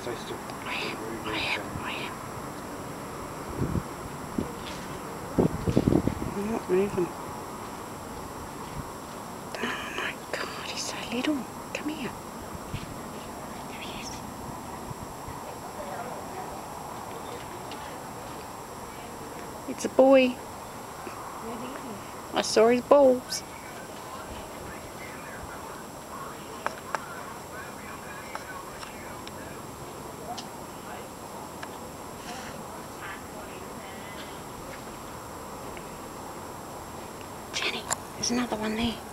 Stay still. I am. I'm not moving. Oh my God, he's so little. Come here. There he is. It's a boy. I saw his balls. Jenny, there's another one there.